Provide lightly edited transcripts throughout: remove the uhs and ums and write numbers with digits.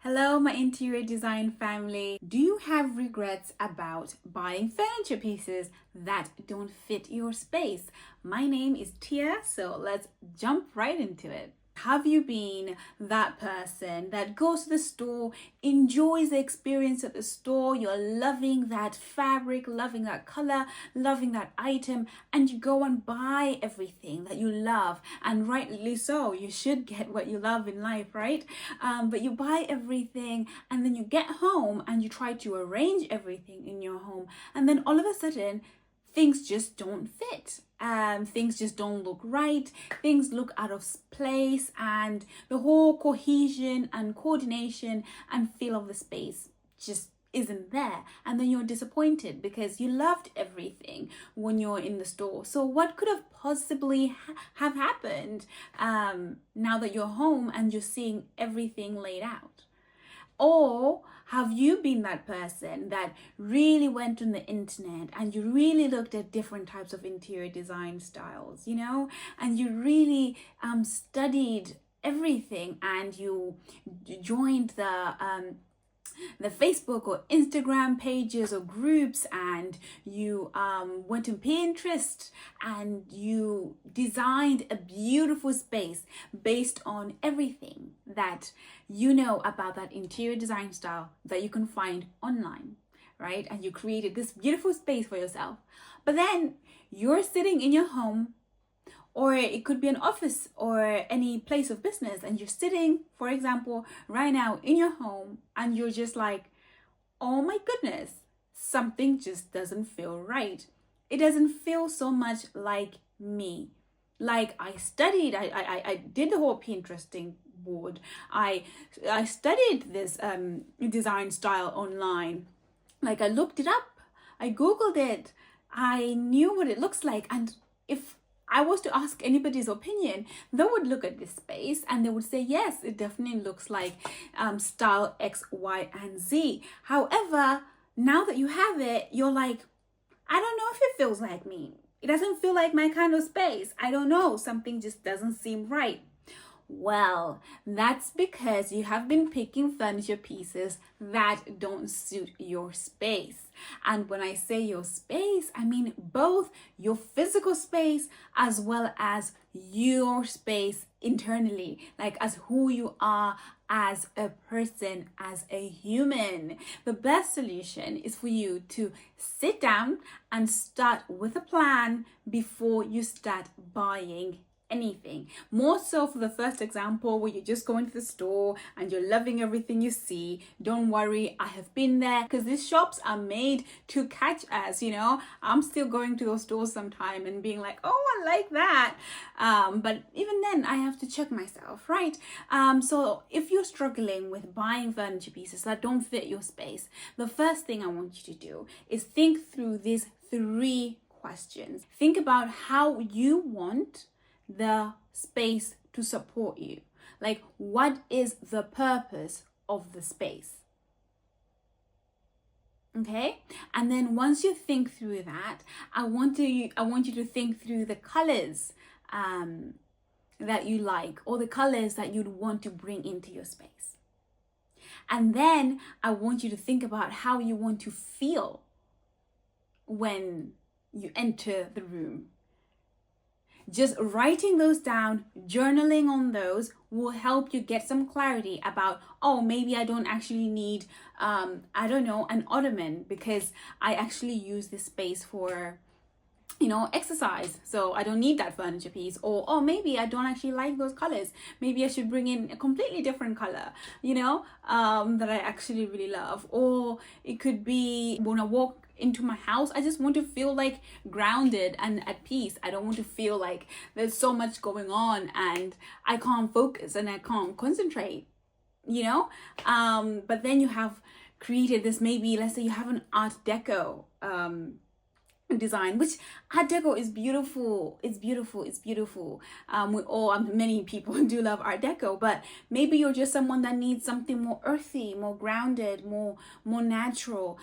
Hello, my interior design family. Do you have regrets about buying furniture pieces that don't fit your space? My name is Tia, so let's jump right into it. Have you been that person that goes to the store, enjoys the experience at the store, you're loving that fabric, loving that color, loving that item, and you go and buy everything that you love, and rightly so, you should get what you love in life, right? But you buy everything and then you get home and you try to arrange everything in your home, and then all of a sudden things just don't fit. Things just don't look right. Things look out of place, and the whole cohesion and coordination and feel of the space just isn't there. And then you're disappointed because you loved everything when you're in the store. So what could have possibly have happened now that you're home and you're seeing everything laid out? Or have you been that person that really went on the internet and you really looked at different types of interior design styles, and you really studied everything, and you joined the Facebook or Instagram pages or groups, and you went to Pinterest and you designed a beautiful space based on everything that you know about that interior design style that you can find online, right? And you created this beautiful space for yourself. But then you're sitting in your home, or it could be an office or any place of business, and you're sitting, for example, right now in your home, and you're just like, oh my goodness, something just doesn't feel right. It doesn't feel so much like me. Like I studied, I did the whole Pinteresting board. I studied this design style online. Like I looked it up, I Googled it, I knew what it looks like, and if I was to ask anybody's opinion, they would look at this space and they would say, yes, it definitely looks like style X, Y, and Z. However, now that you have it, you're like, I don't know if it feels like me. It doesn't feel like my kind of space. I don't know. Something just doesn't seem right. Well, that's because you have been picking furniture pieces that don't suit your space. And when I say your space, I mean both your physical space as well as your space internally, like as who you are as a person, as a human. The best solution is for you to sit down and start with a plan before you start buying anything. More so for the first example where you're just going to the store and you're loving everything you see. Don't worry, I have been there, because these shops are made to catch us. I'm still going to those stores sometime and being like, oh, I like that, but even then I have to check myself, right? So if you're struggling with buying furniture pieces that don't fit your space, the first thing I want you to do is think through these 3 questions. Think about how you want the space to support you. Like, what is the purpose of the space? Okay, and then once you think through that, I want you to think through the colors that you like, or the colors that you'd want to bring into your space. And then I want you to think about how you want to feel when you enter the room. Just writing those down, journaling on those will help you get some clarity about, oh, maybe I don't actually need, an ottoman, because I actually use this space for, exercise. So I don't need that furniture piece. Or, oh, maybe I don't actually like those colors. Maybe I should bring in a completely different color, that I actually really love. Or it could be when I walk into my house, I just want to feel like grounded and at peace. I don't want to feel like there's so much going on and I can't focus and I can't concentrate, but then you have created this, maybe let's say you have an art deco design, which art deco is beautiful. It's beautiful. Many people do love art deco, but maybe you're just someone that needs something more earthy, more grounded, more natural,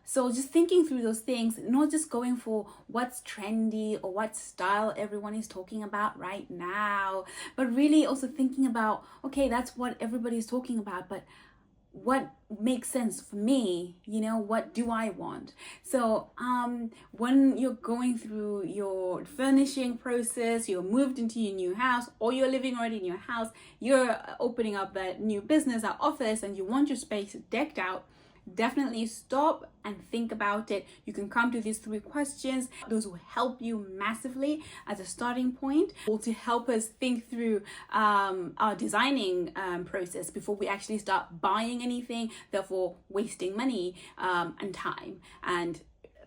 so just thinking through those things, not just going for what's trendy or what style everyone is talking about right now, but really also thinking about, okay, that's what everybody's talking about, but what makes sense for me, what do I want. So when you're going through your furnishing process, you're moved into your new house, or you're living already in your house, you're opening up that new business or office, and you want your space decked out, definitely stop and think about it. You can come to these 3 questions. Those will help you massively as a starting point, or to help us think through our designing process before we actually start buying anything, therefore wasting money and time and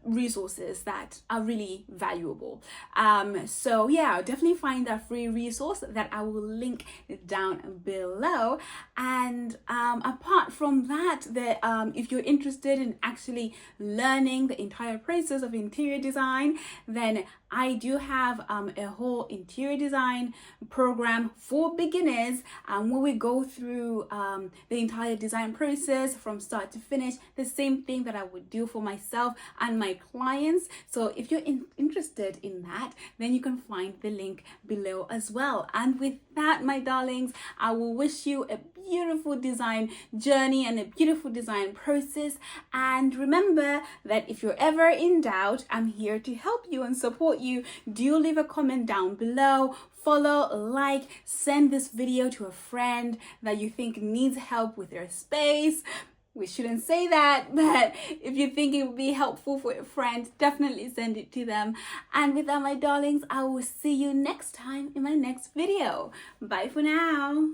resources that are really valuable. So yeah, definitely find that free resource that I will link down below. And apart from that, if you're interested in actually learning the entire process of interior design, then I do have a whole interior design program for beginners, where we go through the entire design process from start to finish, the same thing that I would do for myself and my clients. So if you're interested in that, then you can find the link below as well. And with that, my darlings, I will wish you a beautiful design journey and a beautiful design process. And remember that if you're ever in doubt, I'm here to help you and support you. Do leave a comment down below, follow, like, send this video to a friend that you think needs help with their space. We shouldn't say that, but if you think it would be helpful for your friends, definitely send it to them. And with that, my darlings, I will see you next time in my next video. Bye for now.